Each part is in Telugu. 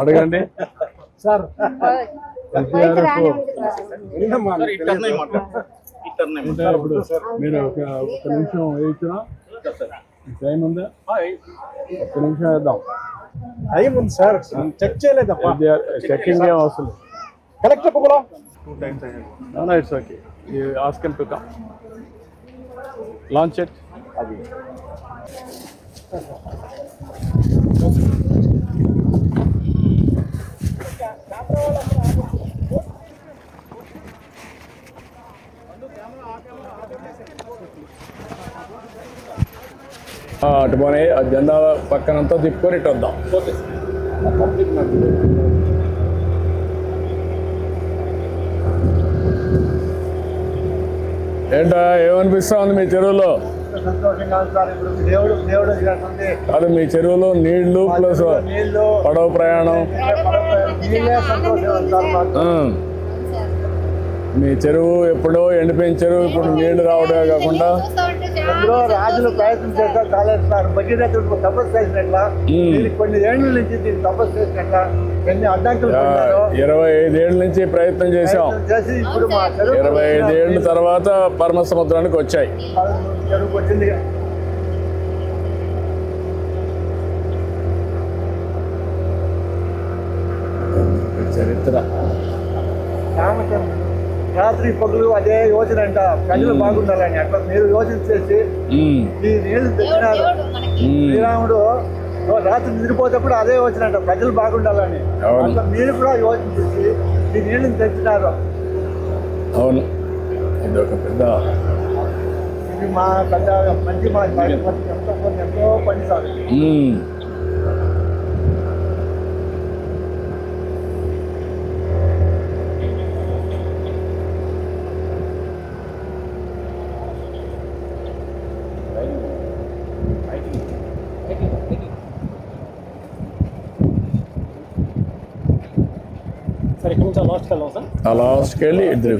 అడగండి సార్ మీరు ఒక నిమిషం వేయించిన టైం ఉందా? ఒక్క నిమిషం వేద్దాం. టైం ఉంది సార్, చెక్ చేయలేదప్పా. చెక్కింగ్ ఏం అవసరం. కరెక్ట్ చెప్పగలరా? 2 times no, no, it's okay. You ask him to come. Launch it. అటు పోనీ ఆ జెండా పక్కనంతా తిప్పుకొని ఇటు వద్దాం. ఏంటా ఏమనిపిస్తా ఉంది మీ చెరువులో? అది మీ చెరువులో నీళ్లు ప్లస్ పడవ ప్రయాణం. మీ చెరువు ఎప్పుడో ఎండిపోయిన చెరువు ఇప్పుడు నీళ్లు రావడమే కాకుండా రాజులు ప్రయత్నం చేస్తా కాలేస్తారు. భగీరథుడు తపస్సు చేసినట్లా కొన్ని ఏళ్ళ నుంచి దీన్ని తపస్సు చేసినట్లా ఎన్ని అడ్డంకులు 25 ఏళ్ళ నుంచి ప్రయత్నం చేసాం. చేసి ఇప్పుడు మా 25 ఏళ్ళ తర్వాత పరమ సముద్రానికి వచ్చాయి. చెరువు వచ్చింది. చరిత్ర రాత్రి పగులు అదే యోజన అంట, ప్రజలు బాగుండాలని. అట్లా మీరు యోజన చేసి ఈ నీళ్లు తెచ్చినారు. శ్రీరాముడు రాత్రి నిద్రపోతేప్పుడు అదే యోజన అంట, ప్రజలు బాగుండాలని. అట్లా మీరు కూడా యోజన చేసి ఈ నీళ్ళని తెచ్చినారు. అవును, ఇది ఒక పెద్ద ఇది మా పెద్ద మంచి మా ఎంతో పని సార్. సార్ ఇక్కడ నుంచి లాస్ట్కి వెళ్దాం సార్. ఆ లాస్ట్కి వెళ్ళి ఇద్దరు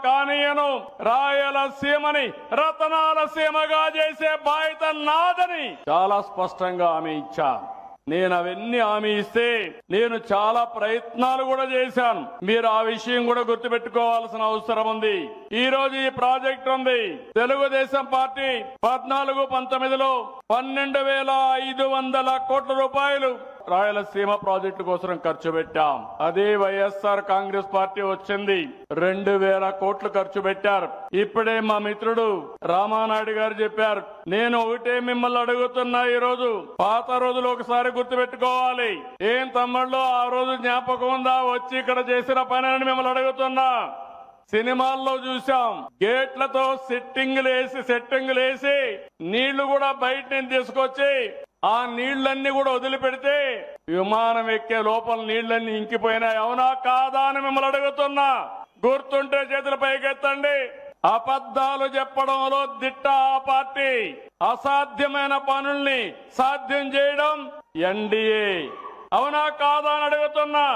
కానీయను రాయలసీమని రతనాల సీమగా చేసే బాధ్యత నాదని చాలా స్పష్టంగా హామీ ఇచ్చాను. నేను అవన్నీ హామీ ఇస్తే నేను చాలా ప్రయత్నాలు కూడా చేశాను. మీరు ఆ విషయం కూడా గుర్తుపెట్టుకోవాల్సిన అవసరం ఉంది. ఈ రోజు ఈ ప్రాజెక్ట్ ఉంది. తెలుగుదేశం పార్టీ 14-19లో 12,500 కోట్ల రూపాయలు రాయలసీమ ప్రాజెక్టు కోసం ఖర్చు పెట్టాం. అదే వైఎస్ఆర్ కాంగ్రెస్ పార్టీ వచ్చింది 2,000 కోట్లు ఖర్చు పెట్టారు. ఇప్పుడే మా మిత్రుడు రామానాయుడు గారు చెప్పారు. నేను ఒకటే మిమ్మల్ని అడుగుతున్నా, ఈ రోజు పాత రోజులు ఒకసారి గుర్తు పెట్టుకోవాలి. ఏం తమ్ముళ్ళు ఆ రోజు జ్ఞాపకం ఉందా వచ్చి ఇక్కడ చేసిన పని అని మిమ్మల్ని అడుగుతున్నా. సినిమాల్లో చూసాం, గేట్లతో సెట్టింగులు వేసి నీళ్లు కూడా బయట నుంచి తీసుకొచ్చి ఆ నీళ్లన్నీ కూడా వదిలిపెడితే విమానం ఎక్కే లోపల నీళ్లన్నీ ఇంకిపోయినాయి. అవునా కాదా అని మిమ్మల్ని అడుగుతున్నా. గుర్తుంటే చేతుల పైకెత్తండి. అబద్ధాలు చెప్పడంలో దిట్ట ఆ పార్టీ. అసాధ్యమైన పనుల్ని సాధ్యం చేయడం ఎన్డీఏ. అవునా కాదా అని అడుగుతున్నా.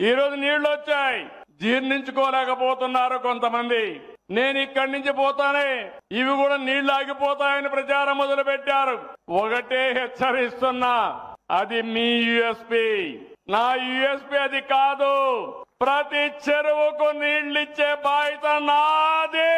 ఈ రోజు నీళ్లు వచ్చాయి, జీర్ణించుకోలేకపోతున్నారు కొంతమంది. నేను ఇక్కడి నుంచి పోతానే ఇవి కూడా నీళ్లు ఆగిపోతాయని ప్రచారం మొదలు పెట్టారు. ఒకటే హెచ్చరిస్తున్నా, అది మీ యుఎస్పి, నా యుఎస్పి అది కాదు. ప్రతి చెరువుకు నీళ్లిచ్చే బాధ్యత నాది.